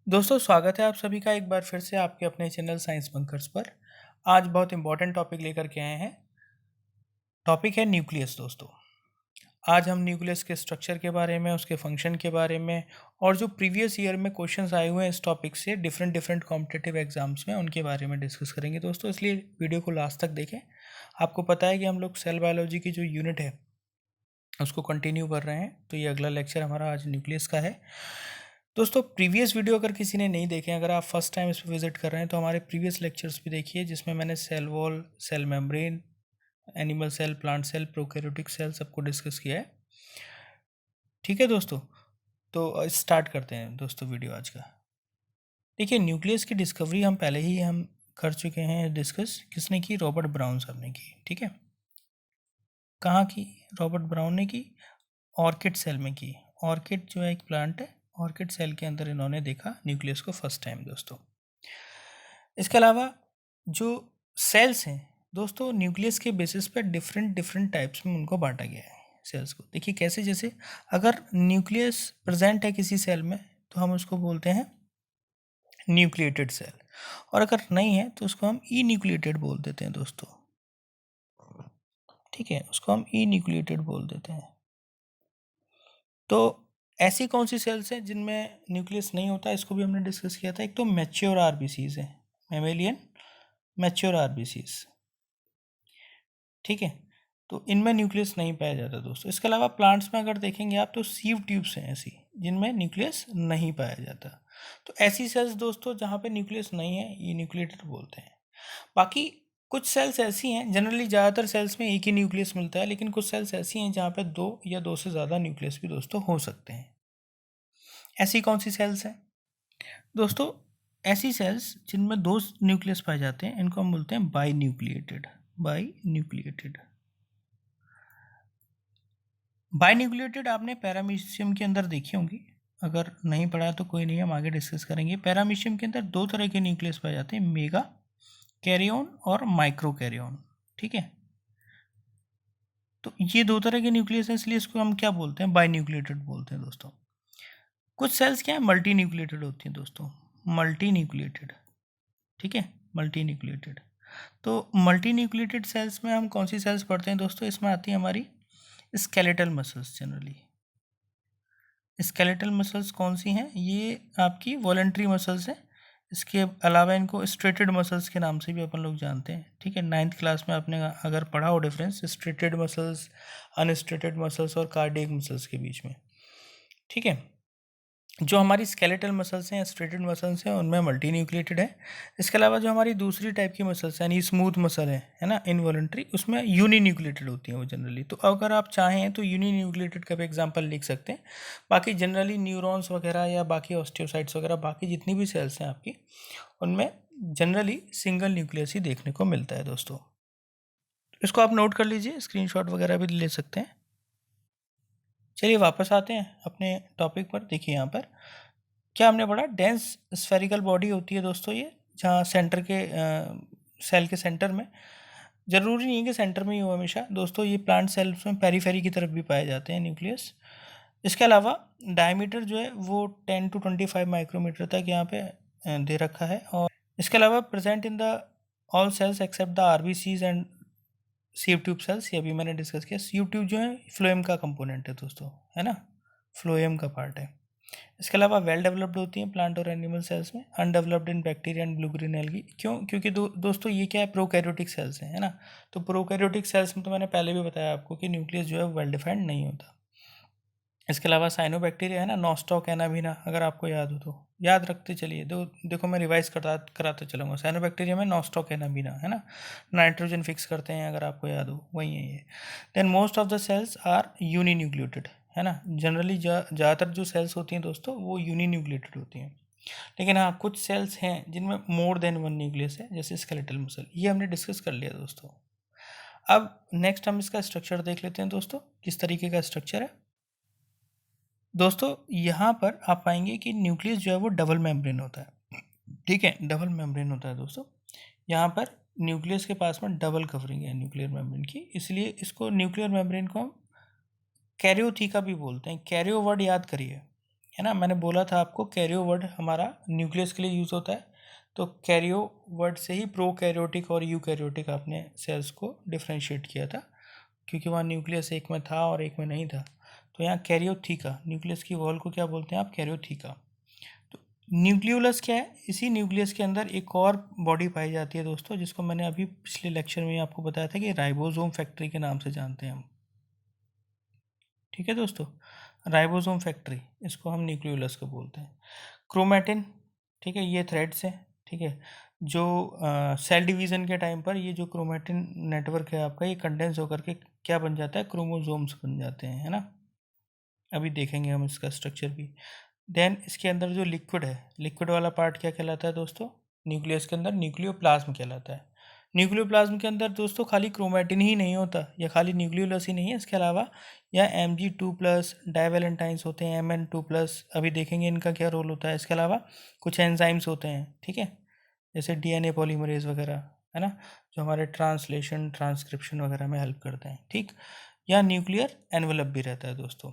दोस्तों स्वागत है आप सभी का एक बार फिर से आपके अपने चैनल साइंस बंकर्स पर। आज बहुत इंपॉर्टेंट टॉपिक लेकर के आए हैं। टॉपिक है न्यूक्लियस दोस्तों। आज हम न्यूक्लियस के स्ट्रक्चर के बारे में, उसके फंक्शन के बारे में और जो प्रीवियस ईयर में क्वेश्चंस आए हुए हैं इस टॉपिक से डिफरेंट डिफरेंट कॉम्पिटिटिव एग्जाम्स में, उनके बारे में डिस्कस करेंगे दोस्तों। इसलिए वीडियो को लास्ट तक देखें। आपको पता है कि हम लोग सेल बायोलॉजी की जो यूनिट है उसको कंटिन्यू कर रहे हैं, तो ये अगला लेक्चर हमारा आज न्यूक्लियस का है। दोस्तों प्रीवियस वीडियो अगर किसी ने नहीं देखे, अगर आप फर्स्ट टाइम इस पर विजिट कर रहे हैं तो हमारे प्रीवियस लेक्चर्स भी देखिए, जिसमें मैंने cell wall, cell membrane, animal cell, plant cell, prokaryotic cell सबको डिस्कस किया है। ठीक है दोस्तों, तो स्टार्ट करते हैं दोस्तों वीडियो आज का। देखिए न्यूक्लियस की डिस्कवरी हम पहले ही कर चुके हैं डिस्कस। किसने की? रॉबर्ट ब्राउन साहब ने की। ठीक है, कहाँ की? रॉबर्ट ब्राउन ने की ऑर्किड सेल में की। ऑर्किड जो है एक प्लांट है, ऑर्किड सेल के अंदर इन्होंने देखा न्यूक्लियस को फर्स्ट टाइम दोस्तों। इसके अलावा जो सेल्स हैं दोस्तों, न्यूक्लियस के बेसिस पे डिफरेंट डिफरेंट टाइप्स में उनको बांटा गया है सेल्स को। देखिए कैसे, जैसे अगर न्यूक्लियस प्रेजेंट है किसी सेल में तो हम उसको बोलते हैं न्यूक्लिएटेड सेल, और अगर नहीं है तो उसको हम ई न्यूक्लिएटेड बोल देते हैं दोस्तों। ठीक है, उसको हम ई न्यूक्लिएटेड बोल देते हैं। तो ऐसी कौन सी सेल्स हैं जिनमें न्यूक्लियस नहीं होता, इसको भी हमने डिस्कस किया था। एक तो मैच्योर आरबीसीज है, मेमेलियन मैच्योर आरबीसीज। ठीक है, तो इनमें न्यूक्लियस नहीं पाया जाता दोस्तों। इसके अलावा प्लांट्स में अगर देखेंगे आप तो सीव ट्यूब्स हैं ऐसी जिनमें न्यूक्लियस नहीं पाया जाता। तो ऐसी सेल्स दोस्तों जहाँ पे न्यूक्लियस नहीं है ये न्यूक्लिएटेड बोलते हैं। बाकी कुछ सेल्स ऐसी हैं, जनरली ज़्यादातर सेल्स में एक ही न्यूक्लियस मिलता है, लेकिन कुछ सेल्स ऐसी हैं जहाँ पे दो या दो से ज़्यादा न्यूक्लियस भी दोस्तों हो सकते हैं। ऐसी कौन सी सेल्स हैं दोस्तों? ऐसी सेल्स जिनमें दो न्यूक्लियस पाए जाते हैं इनको हम बोलते हैं by nucleated. By nucleated, by nucleated आपने पैरामीशियम के अंदर देखी होंगी। अगर नहीं पढ़ा तो कोई नहीं, हम आगे डिस्कस करेंगे। पैरामीशियम के अंदर दो तरह के न्यूक्लियस पाए जाते हैं, मेगा कैरियोन और माइक्रो कैरियोन। ठीक है, तो ये दो तरह के न्यूक्लियस हैं, इसलिए इसको हम क्या बोलते हैं? बाई न्यूक्लिएटेड बोलते हैं दोस्तों। कुछ सेल्स क्या है, मल्टी न्यूक्लिएटेड होती हैं दोस्तों, मल्टी न्यूक्लिएटेड। ठीक है, मल्टी न्यूक्लिएटेड। तो मल्टी न्यूक्लिएटेड सेल्स में हम कौन सी सेल्स पढ़ते हैं दोस्तों? इसमें आती है हमारी skeletal muscles. Generally skeletal muscles कौन सी हैं? ये आपकी वॉलेंट्री मसल्स हैं। इसके अलावा इनको स्ट्रेटेड मसल्स के नाम से भी अपन लोग जानते हैं। ठीक है, 9th क्लास में आपने अगर पढ़ा हो difference striated muscles, unstriated muscles और कार्डियक मसल्स के बीच में। ठीक है, जो हमारी स्केलेटल मसल्स हैं, स्ट्रेटेड मसल्स हैं, उनमें मल्टी न्यूक्लिएटेड है। इसके अलावा जो हमारी दूसरी टाइप की मसल्स हैं, यानी स्मूथ मसल है ना, इनवॉलेंट्री, उसमें यूनी न्यूक्लिएटेड होती हैं वो जनरली। तो अगर आप चाहें तो यूनी न्यूक्लिएटेड का भी एग्जांपल लिख सकते हैं। बाकी जनरली न्यूरॉन्स वगैरह या बाकी ऑस्टियोसाइट्स वगैरह, बाकी जितनी भी सेल्स हैं आपकी, उनमें जनरली सिंगल न्यूक्लियस ही देखने को मिलता है दोस्तों। इसको आप नोट कर लीजिए, स्क्रीनशॉट वगैरह भी ले सकते हैं। चलिए वापस आते हैं अपने टॉपिक पर। देखिए यहाँ पर क्या हमने पढ़ा, डेंस स्फेरिकल बॉडी होती है दोस्तों ये, जहाँ सेंटर के सेल के सेंटर में, ज़रूरी नहीं है कि सेंटर में ही हो हमेशा दोस्तों, ये प्लांट सेल्स में पेरीफेरी की तरफ भी पाए जाते हैं न्यूक्लियस। इसके अलावा डायमीटर जो है वो 10 to 25 माइक्रोमीटर तक यहाँ पे दे रखा है। और इसके अलावा present in the all cells except the RBCs and sieve tube cells, ये अभी मैंने डिस्कस किया। सीव ट्यूब जो है फ्लोएम का कंपोनेंट है दोस्तों, है ना, फ्लोएम का पार्ट है। इसके अलावा वेल डेवलप्ड होती हैं प्लांट और एनिमल सेल्स में, undeveloped in bacteria and blue green algae. क्यों? क्योंकि दोस्तों ये क्या है, प्रोकैरियोटिक सेल्स हैं, है ना। तो प्रोकैरियोटिक सेल्स में तो मैंने पहले भी बताया आपको कि न्यूक्लियस जो है वेल डिफाइंड नहीं होता। इसके अलावा साइनोबैक्टीरिया है ना, नॉस्टॉक एनाबीना, अगर आपको याद हो तो याद रखते चलिए। देखो मैं रिवाइज कराते चलूँगा। साइनोबैक्टीरिया में नॉस्टॉक एनाबीना, है ना, नाइट्रोजन फिक्स करते हैं, अगर आपको याद हो वही है ये। Then most of the cells are uninucleated, है ना। जनरली ज़्यादातर जो सेल्स होती हैं दोस्तों वो यूनी न्यूक्लिएटेड होती हैं। लेकिन हाँ, कुछ सेल्स हैं जिनमें मोर देन वन न्यूक्लियस है, जैसे स्केलेटल मसल, ये हमने डिस्कस कर लिया दोस्तों। अब नेक्स्ट हम इसका स्ट्रक्चर देख लेते हैं दोस्तों, किस तरीके का स्ट्रक्चर है। दोस्तों यहाँ पर आप पाएंगे कि न्यूक्लियस जो है वो डबल मेम्ब्रेन होता है। ठीक है, डबल मेम्ब्रेन होता है दोस्तों। यहाँ पर न्यूक्लियस के पास में डबल कवरिंग है न्यूक्लियर मेम्ब्रेन की, इसलिए इसको न्यूक्लियर मेम्ब्रेन को हम कैरियोथीका भी बोलते हैं। कैरियो वर्ड याद करिए, है ना। मैंने बोला था आपको कैरियो वर्ड हमारा न्यूक्लियस के लिए यूज़ होता है, तो कैरियो वर्ड से ही प्रोकैरियोटिक और यूकैरियोटिक आपने सेल्स को डिफ्रेंशिएट किया था, क्योंकि वहाँ न्यूक्लियस एक में था और एक में नहीं था। तो यहाँ कैरियोथीका, न्यूक्लियस की वॉल को क्या बोलते हैं आप, कैरियोथीका। तो न्यूक्लियोलस क्या है, इसी न्यूक्लियस के अंदर एक और बॉडी पाई जाती है दोस्तों, जिसको मैंने अभी पिछले लेक्चर में आपको बताया था कि राइबोसोम फैक्ट्री के नाम से जानते हैं हम। ठीक है दोस्तों, राइबोसोम फैक्ट्री, इसको हम न्यूक्लियोलस को बोलते हैं। क्रोमैटिन, ठीक है, ये थ्रेड्स हैं, ठीक है, जो सेल डिवीज़न के टाइम पर ये जो क्रोमैटिन नेटवर्क है आपका, ये कंडेंस होकर के क्या बन जाता है, क्रोमोसोम्स बन जाते हैं, है ना। अभी देखेंगे हम इसका स्ट्रक्चर भी। देन इसके अंदर जो लिक्विड है, लिक्विड वाला पार्ट क्या कहलाता है दोस्तों, न्यूक्लियस के अंदर न्यूक्लियोप्लाज्म कहलाता है। न्यूक्लियोप्लाज्म के अंदर दोस्तों खाली क्रोमैटिन ही नहीं होता, या खाली न्यूक्लियोलस ही नहीं है, इसके अलावा या Mg2+ डाइवेलेंटाइंस होते हैं, Mn2+, अभी देखेंगे इनका क्या रोल होता है। इसके अलावा कुछ एंजाइम्स होते हैं, ठीक है, जैसे डीएनए पॉलीमरेज वगैरह, है ना, जो हमारे ट्रांसलेशन ट्रांसक्रिप्शन वगैरह में हेल्प करते हैं, ठीक। या न्यूक्लियर एनवलप भी रहता है दोस्तों।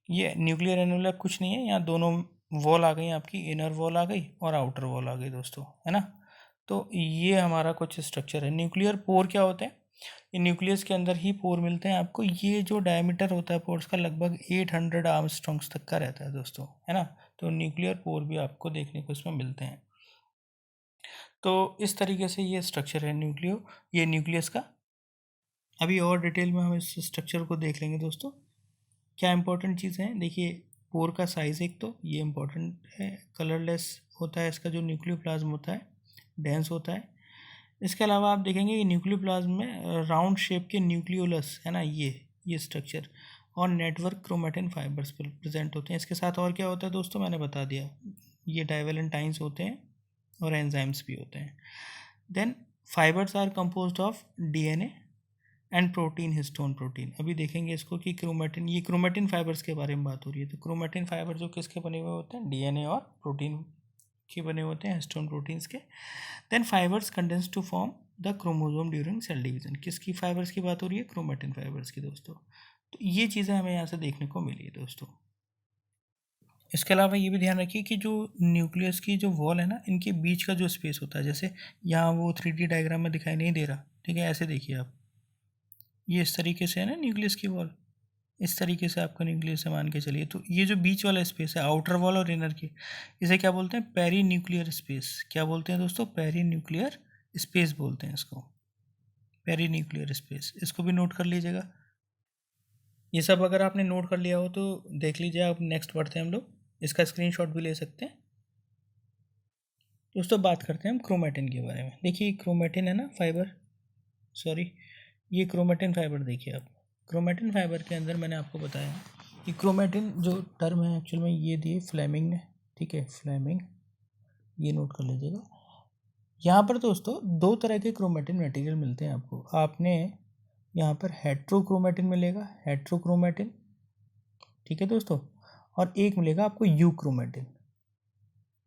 ये न्यूक्लियर एनवलप कुछ नहीं है, यहाँ दोनों वॉल आ गई आपकी, इनर वॉल आ गई और आउटर वॉल आ गई दोस्तों, है ना। तो ये हमारा कुछ स्ट्रक्चर है। न्यूक्लियर पोर क्या होते हैं, ये न्यूक्लियस के अंदर ही पोर मिलते हैं आपको। ये जो डायमीटर होता है पोर्स का लगभग 800 आर्मस्ट्रॉन्ग्स तक का रहता है दोस्तों, है ना। तो न्यूक्लियर पोर भी आपको देखने को इसमें मिलते हैं। तो इस तरीके से ये स्ट्रक्चर है ये न्यूक्लियस का। अभी और डिटेल में हम इस स्ट्रक्चर को देख लेंगे दोस्तों। क्या इंपॉर्टेंट चीज़ें हैं, देखिए, पोर का साइज़ एक तो ये इम्पोर्टेंट है, कलरलेस होता है इसका जो न्यूक्लियोप्लाज्म होता है, डेंस होता है। इसके अलावा आप देखेंगे कि न्यूक्लियोप्लाज्म में राउंड शेप के न्यूक्लियोलस, है ना, ये स्ट्रक्चर और नेटवर्क क्रोमैटिन फाइबर्स पर प्रेजेंट होते हैं। इसके साथ और क्या होता है दोस्तों, मैंने बता दिया, ये डाइवेलेंटाइंस होते हैं और एंजाइम्स भी होते हैं। Then fibres are composed of DNA and protein, histone protein. अभी देखेंगे इसको कि क्रोमैटिन, ये क्रोमैटिन फाइबर्स के बारे में बात हो रही है। तो क्रोमैटिन फाइबर जो किसके बने हुए होते हैं, डीएनए और प्रोटीन के बने होते हैं, हिस्टोन प्रोटीन्स के। Then fibres condense to form the chromosome during cell division. किसकी फाइबर्स की बात हो रही है, क्रोमैटिन फाइबर्स की दोस्तों। तो ये चीज़ें हमें यहाँ से देखने को मिली है दोस्तों। इसके अलावा ये भी ध्यान रखिए कि जो न्यूक्लियस की जो वॉल है ना, इनके बीच का जो स्पेस होता है, जैसे यहाँ वो 3D डायग्राम में दिखाई नहीं दे रहा, ठीक है, ऐसे देखिए आप, ये इस तरीके से है ना न्यूक्लियस की वॉल, इस तरीके से आपका न्यूक्लियस है मान के चलिए। तो ये जो बीच वाला स्पेस है, आउटर वॉल और इनर की, इसे क्या बोलते हैं, पेरी न्यूक्लियर स्पेस। क्या बोलते हैं दोस्तों, पेरी न्यूक्लियर स्पेस बोलते हैं इसको, पेरी न्यूक्लियर स्पेस। इसको भी नोट कर लीजिएगा। ये सब अगर आपने नोट कर लिया हो तो देख लीजिए आप। नेक्स्ट बढ़ते हैं हम लोग, इसका स्क्रीनशॉट भी ले सकते हैं दोस्तों। बात करते हैं हम क्रोमैटिन के बारे में। देखिए क्रोमैटिन है ना फाइबर, सॉरी, ये क्रोमैटिन फाइबर देखिए आप। क्रोमैटिन फाइबर के अंदर मैंने आपको बताया कि क्रोमैटिन जो टर्म है एक्चुअल में ये दिए फ्लेमिंग ने, ठीक है, फ्लेमिंग, ये नोट कर लीजिएगा। यहाँ पर दोस्तों दो तरह के क्रोमैटिन मटेरियल मिलते हैं आपको। आपने यहाँ पर हेट्रोक्रोमैटिन मिलेगा, हेट्रोक्रोमैटिन, ठीक है दोस्तों, और एक मिलेगा आपको यूक्रोमैटिन।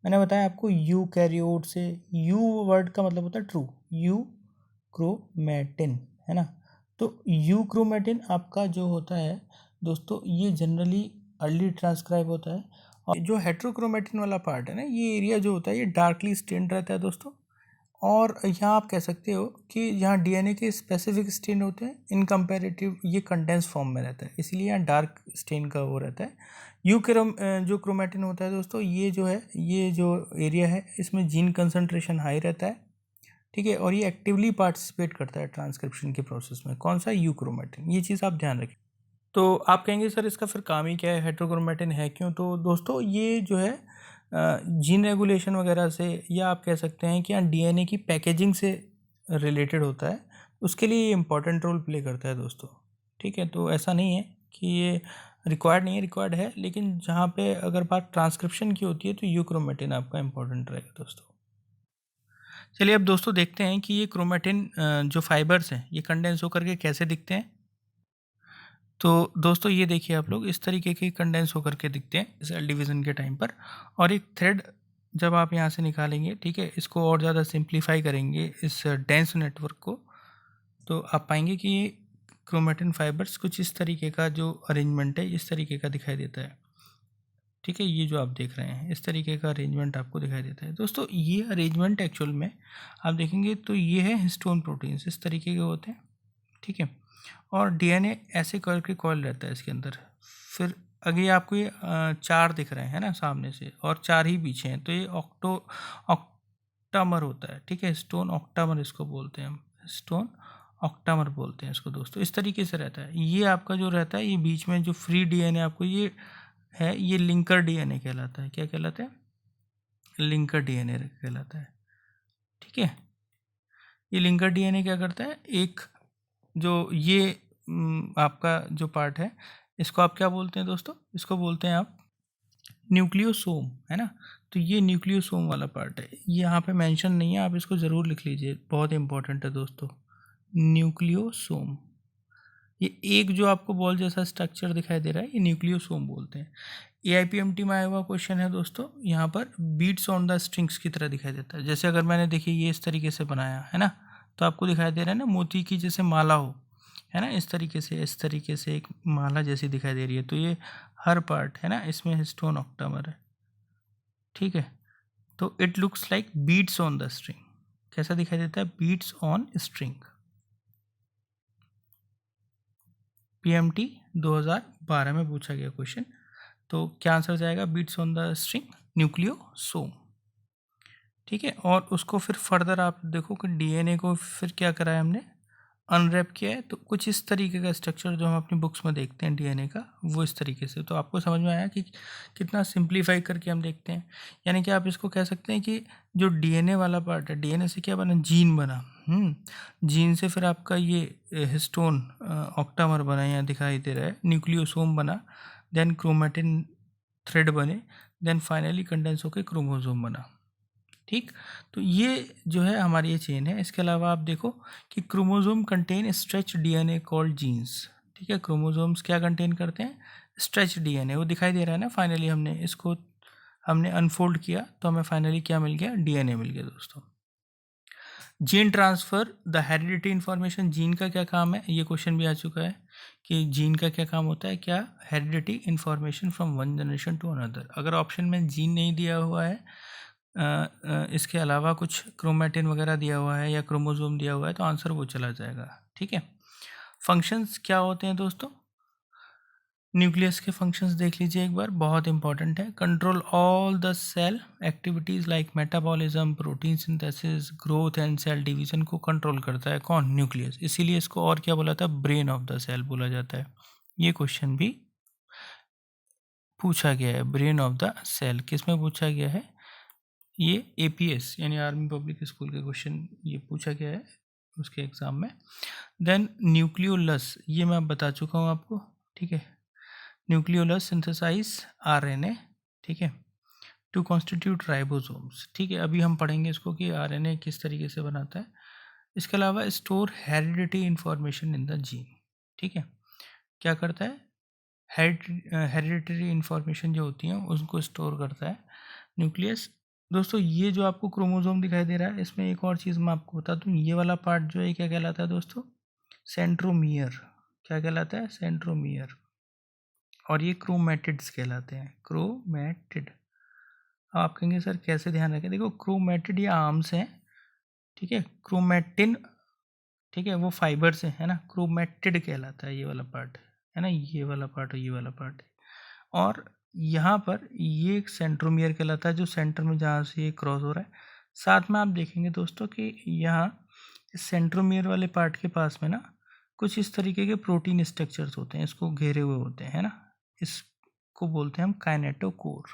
मैंने बताया आपको यूकैरियोट से, यू वर्ड का मतलब होता है ट्रू, यूक्रोमैटिन, है ना। तो यूक्रोमैटिन आपका जो होता है दोस्तों, ये जनरली अर्ली ट्रांसक्राइब होता है। और जो हेट्रोक्रोमैटिन वाला पार्ट है ना, ये एरिया जो होता है ये डार्कली स्टेन्ड रहता है दोस्तों। और यहाँ आप कह सकते हो कि यहाँ डीएनए के स्पेसिफिक स्टेन होते हैं, इन कंपेरेटिव ये कंडेंस फॉर्म में रहता है, इसलिए यहाँ डार्क स्टेन का वो रहता है। जो क्रोमैटिन होता है दोस्तों, ये जो है, ये जो एरिया है, इसमें जीन कंसंट्रेशन हाई रहता है, ठीक है, और ये एक्टिवली पार्टिसिपेट करता है ट्रांसक्रिप्शन के प्रोसेस में। कौन सा, यूक्रोमैटिन, ये चीज़ आप ध्यान रखें। तो आप कहेंगे सर इसका फिर काम ही क्या है, हेट्रोक्रोमैटिन है क्यों? तो दोस्तों ये जो है जीन रेगुलेशन वगैरह से, या आप कह सकते हैं कि डीएनए की पैकेजिंग से रिलेटेड होता है, उसके लिए ये इंपॉर्टेंट रोल प्ले करता है दोस्तों, ठीक है। तो ऐसा नहीं है कि ये रिक्वायर्ड नहीं है, रिक्वायर्ड है, लेकिन जहाँ पे अगर बात ट्रांसक्रिप्शन की होती है तो यूक्रोमैटिन आपका इंपॉर्टेंट रहेगा दोस्तों। चलिए अब दोस्तों देखते हैं कि ये क्रोमैटिन जो फाइबर्स हैं ये कंडेंस होकर के कैसे दिखते हैं। तो दोस्तों ये देखिए आप लोग, इस तरीके के कंडेंस होकर के दिखते हैं सेल डिवीज़न के टाइम पर। और एक थ्रेड जब आप यहाँ से निकालेंगे, ठीक है, इसको और ज़्यादा सिंप्लीफाई करेंगे इस डेंस नेटवर्क को, तो आप पाएंगे कि ये क्रोमैटिन फाइबर्स कुछ इस तरीके का जो अरेंजमेंट है, इस तरीके का दिखाई देता है। ठीक है, ये जो आप देख रहे हैं इस तरीके का अरेंजमेंट आपको दिखाई देता है दोस्तों। ये अरेंजमेंट एक्चुअल में आप देखेंगे तो ये है हिस्टोन प्रोटीन्स, इस तरीके के होते हैं, ठीक है। और डीएनए ऐसे करके कॉइल रहता है इसके अंदर। फिर आगे आपको ये 4 दिख रहे हैं ना सामने से, और 4 ही पीछे हैं, तो ये ऑक्टामर होता है, ठीक है। स्टोन ऑक्टामर इसको बोलते हैं हम, स्टोन ऑक्टामर बोलते हैं इसको दोस्तों। इस तरीके से रहता है। ये आपका जो रहता है, ये बीच में जो फ्री डीएनए आपको ये है, ये लिंकर डीएनए कहलाता है। क्या कहलाता है? लिंकर डीएनए कहलाता है, ठीक है। ये लिंकर डीएनए क्या करता है, एक जो ये आपका जो पार्ट है, इसको आप क्या बोलते हैं दोस्तों? इसको बोलते हैं आप न्यूक्लियोसोम, है ना। तो ये न्यूक्लियोसोम वाला पार्ट है, ये यहाँ पे मेंशन नहीं है, आप इसको ज़रूर लिख लीजिए, बहुत इंपॉर्टेंट है दोस्तों। न्यूक्लियोसोम, ये एक जो आपको बॉल जैसा स्ट्रक्चर दिखाई दे रहा है, ये न्यूक्लियोसोम बोलते हैं। AIPMT में आया हुआ क्वेश्चन है दोस्तों, यहाँ पर बीट्स ऑन द स्ट्रिंग्स की तरह दिखाई देता है। जैसे अगर मैंने देखिए ये इस तरीके से बनाया है ना, तो आपको दिखाई दे रहा है ना मोती की जैसे माला हो, है ना, इस तरीके से एक माला जैसी दिखाई दे रही है। तो ये हर पार्ट है ना, इसमें हिस्टोन ऑक्टामर है, ठीक है। तो it looks like beads on the string, कैसा दिखाई देता है? Beats on string. PMT 2012 में पूछा गया क्वेश्चन। तो क्या आंसर जाएगा? Beads on the string, nucleosome, ठीक है। और उसको फिर फर्दर आप देखो कि डीएनए को फिर क्या करा है हमने, अनरैप किया है। तो कुछ इस तरीके का स्ट्रक्चर जो हम अपनी बुक्स में देखते हैं डीएनए का, वो इस तरीके से। तो आपको समझ में आया कि कितना सिंप्लीफाई करके हम देखते हैं। यानी कि आप इसको कह सकते हैं कि जो डीएनए वाला पार्ट है, डीएनए से क्या बना? जीन बना। जीन से फिर आपका ये हिस्टोन ऑक्टामर बना, यहाँ दिखाई दे रहा है, न्यूक्लियोसोम बना, देन क्रोमेटिन थ्रेड बने, देन फाइनली कंडेंस होकर क्रोमोसोम बना, ठीक। तो ये जो है हमारी ये चेन है। इसके अलावा आप देखो कि chromosome contain stretch DNA called jeans, ठीक है। क्रोमोसोम्स क्या कंटेन करते हैं? स्ट्रेच डीएनए, वो दिखाई दे रहा है ना। फाइनली हमने अनफोल्ड किया तो हमें फाइनली क्या मिल गया? डीएनए मिल गया दोस्तों। Gene transfer, the heredity information, gene का क्या काम है? ये क्वेश्चन भी आ चुका है कि जीन का क्या काम होता है, क्या heredity information from one generation to another. अगर ऑप्शन में जीन नहीं दिया हुआ है, इसके अलावा कुछ क्रोमेटिन वगैरह दिया हुआ है या क्रोमोसोम दिया हुआ है, तो आंसर वो चला जाएगा, ठीक है। फंक्शंस क्या होते हैं दोस्तों? न्यूक्लियस के फंक्शंस देख लीजिए एक बार, बहुत इंपॉर्टेंट है। Control all the cell activities like metabolism, protein synthesis, growth and cell division को कंट्रोल करता है कौन? न्यूक्लियस। इसीलिए इसको और क्या बोला था? ब्रेन ऑफ द सेल बोला जाता है। ये क्वेश्चन भी पूछा गया है, ब्रेन ऑफ द सेल किस में पूछा गया है? ये APS यानी आर्मी पब्लिक स्कूल के क्वेश्चन ये पूछा गया है उसके एग्ज़ाम में। देन न्यूक्लियोलस, ये मैं बता चुका हूँ आपको, ठीक है। न्यूक्लियोलस सिंथेसाइज RNA, ठीक है, टू कॉन्स्टिट्यूट राइबोसोम्स, ठीक है। अभी हम पढ़ेंगे इसको कि RNA किस तरीके से बनाता है। इसके अलावा store heredity information in the gene, ठीक है। क्या करता है? हेरिडिटरी इंफॉर्मेशन जो होती है उसको स्टोर करता है न्यूक्लियस। दोस्तों ये जो आपको क्रोमोसोम दिखाई दे रहा है, इसमें एक और चीज़ मैं आपको बता दूं, ये वाला पार्ट जो है क्या कहलाता है दोस्तों? सेंट्रोमियर। क्या कहलाता है? सेंट्रोमियर। और ये क्रोमेटिड्स कहलाते हैं, क्रोमेटिड। अब आप कहेंगे सर कैसे ध्यान रखें? देखो क्रोमेटिड ये आर्म्स हैं, ठीक है। क्रोमेटिन, ठीक है, वो फाइबर से है ना। क्रोमेटिड कहलाता है ये वाला पार्ट, है ना, ये वाला पार्ट और ये वाला पार्ट। और यहाँ पर ये एक सेंट्रोमियर कहलाता है, जो सेंटर में जहाँ से ये क्रॉस हो रहा है। साथ में आप देखेंगे दोस्तों कि यहाँ इस सेंट्रोमियर वाले पार्ट के पास में ना कुछ इस तरीके के प्रोटीन स्ट्रक्चर्स होते हैं, इसको घेरे हुए होते हैं, है ना। इसको बोलते हैं हम काइनेटोकोर।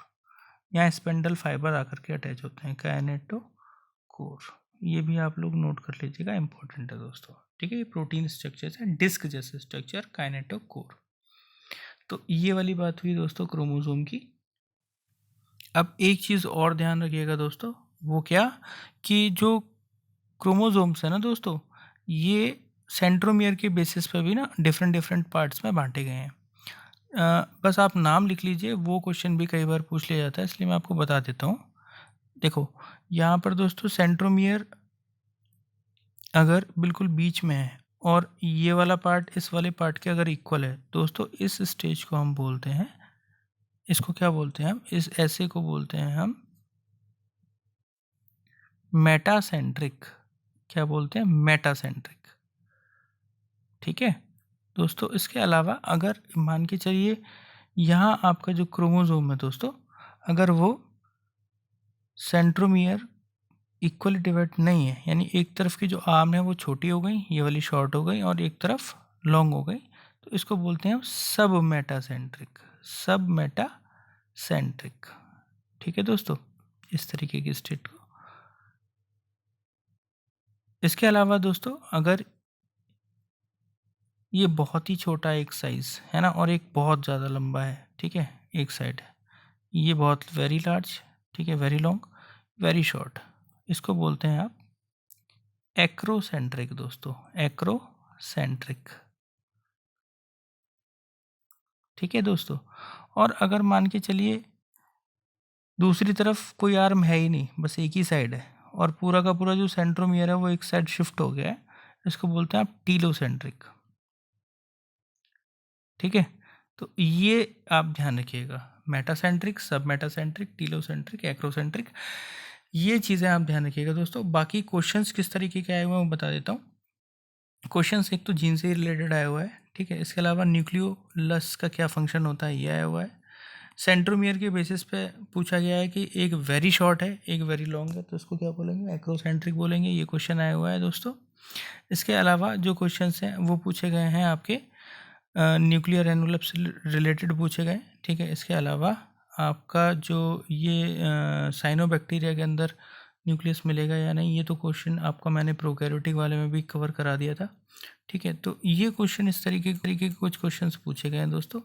यहाँ स्पेंडल फाइबर आकर के अटैच होते हैं, काइनेटोकोर। ये भी आप लोग नोट कर लीजिएगा, इंपॉर्टेंट है दोस्तों, ठीक है। ये प्रोटीन स्ट्रक्चर्स हैं, डिस्क जैसे स्ट्रक्चर, काइनेटोकोर। तो ये वाली बात हुई दोस्तों क्रोमोसोम की। अब एक चीज़ और ध्यान रखिएगा दोस्तों, वो क्या कि जो क्रोमोसोम्स है ना दोस्तों, ये सेंट्रोमियर के बेसिस पे भी ना डिफरेंट डिफरेंट पार्ट्स में बांटे गए हैं। बस आप नाम लिख लीजिए, वो क्वेश्चन भी कई बार पूछ लिया जाता है, इसलिए मैं आपको बता देता हूँ। देखो यहाँ पर दोस्तों सेंट्रोमियर अगर बिल्कुल बीच में है और ये वाला पार्ट इस वाले पार्ट के अगर इक्वल है दोस्तों, इस स्टेज को हम बोलते हैं इसको क्या बोलते हैं हम, इस ऐसे को बोलते हैं हम मेटासेंट्रिक। क्या बोलते हैं, मेटासेंट्रिक। ठीक है दोस्तों, इसके अलावा अगर मान के चलिए यहाँ आपका जो क्रोमोसोम है दोस्तों, अगर वो सेंट्रोमियर इक्वली डिवाइड नहीं है, यानी एक तरफ की जो आर्म है वो छोटी हो गई, ये वाली शॉर्ट हो गई, और एक तरफ लॉन्ग हो गई, तो इसको बोलते हैं हम सब मेटासेंट्रिक। सब मेटासेंट्रिक। ठीक है दोस्तों, इस तरीके की स्टेट को। इसके अलावा दोस्तों अगर ये बहुत ही छोटा एक साइज है ना, और एक बहुत ज़्यादा लंबा है, ठीक है, एक साइड है, ये बहुत वेरी लार्ज, ठीक है, वेरी लॉन्ग, वेरी शॉर्ट, इसको बोलते हैं आप एक्रोसेंट्रिक दोस्तों, एक्रोसेंट्रिक। ठीक है दोस्तों, और अगर मान के चलिए दूसरी तरफ कोई आर्म है ही नहीं, बस एक ही साइड है, और पूरा का पूरा जो सेंट्रोमियर है वो एक साइड शिफ्ट हो गया है, इसको बोलते हैं आप टीलोसेंट्रिक। ठीक है, तो ये आप ध्यान रखिएगा, मेटासेंट्रिक, सब मेटासेंट्रिक, टीलोसेंट्रिक, एक्रोसेंट्रिक, ये चीज़ें आप ध्यान रखिएगा दोस्तों। बाकी क्वेश्चंस किस तरीके के आए हुए हैं वो बता देता हूँ। क्वेश्चंस एक तो जीन से ही रिलेटेड आया हुआ है, ठीक है, इसके अलावा न्यूक्लियोलस का क्या फंक्शन होता है ये आया हुआ है। सेंट्रोमियर के बेसिस पे पूछा गया है कि एक वेरी शॉर्ट है, एक वेरी लॉन्ग है, तो इसको क्या बोलेंगे, एक्रोसेंट्रिक बोलेंगे, ये क्वेश्चन आया हुआ है दोस्तों। इसके अलावा जो क्वेश्चंस हैं वो पूछे गए हैं आपके न्यूक्लियर एनवलप से रिलेटेड पूछे गए, ठीक है। इसके अलावा आपका जो ये साइनोबैक्टीरिया के अंदर न्यूक्लियस मिलेगा या नहीं, ये तो क्वेश्चन आपका मैंने प्रोकैरियोटिक वाले में भी कवर करा दिया था, ठीक है। तो ये क्वेश्चन इस तरीके के कुछ क्वेश्चंस पूछे गए हैं दोस्तों।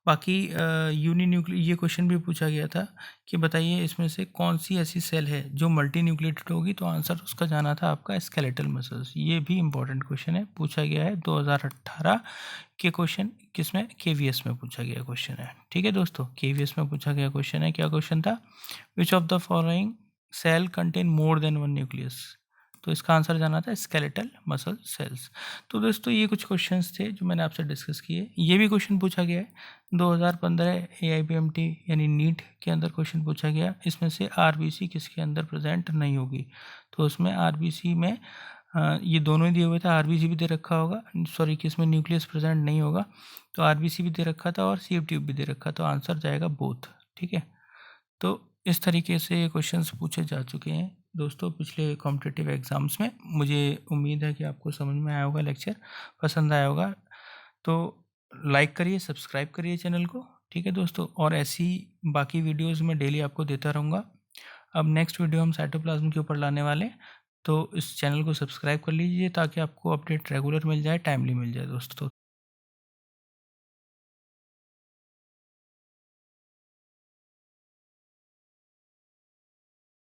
बाकी ये क्वेश्चन भी पूछा गया था कि बताइए इसमें से कौन सी ऐसी सेल है जो मल्टी न्यूक्लिएटेड होगी, तो आंसर उसका जाना था आपका स्केलेटल मसल्स। ये भी इंपॉर्टेंट क्वेश्चन है, पूछा गया है 2018 के क्वेश्चन, किसमें, केवीएस में पूछा गया क्वेश्चन है, ठीक है दोस्तों, केवीएस में पूछा गया क्वेश्चन है। क्या क्वेश्चन था, which of the following cell contain more than one nucleus, तो इसका आंसर जाना था स्केलेटल मसल सेल्स। तो दोस्तों ये कुछ क्वेश्चंस थे जो मैंने आपसे डिस्कस किए। ये भी क्वेश्चन पूछा गया है 2015 AIPMT यानी नीट के अंदर क्वेश्चन पूछा गया, इसमें से आरबीसी किसके अंदर प्रेजेंट नहीं होगी, तो उसमें आरबीसी में ये दोनों ही दिए हुए थे, आरबीसी भी दे रखा होगा, सॉरी किसमें न्यूक्लियस प्रेजेंट नहीं होगा, तो आरबीसी भी दे रखा था और सीएफ ट्यूब भी दे रखा, तो आंसर जाएगा बोथ। ठीक है, तो इस तरीके से ये क्वेश्चंस पूछे जा चुके हैं दोस्तों पिछले कॉम्पिटिटिव एग्ज़ाम्स में। मुझे उम्मीद है कि आपको समझ में आया होगा, लेक्चर पसंद आया होगा, तो लाइक करिए, सब्सक्राइब करिए चैनल को, ठीक है दोस्तों, और ऐसी बाकी वीडियोस मैं डेली आपको देता रहूँगा। अब नेक्स्ट वीडियो हम साइटोप्लाज्म के ऊपर लाने वाले हैं, तो इस चैनल को सब्सक्राइब कर लीजिए ताकि आपको अपडेट रेगुलर मिल जाए, टाइमली मिल जाए दोस्तों।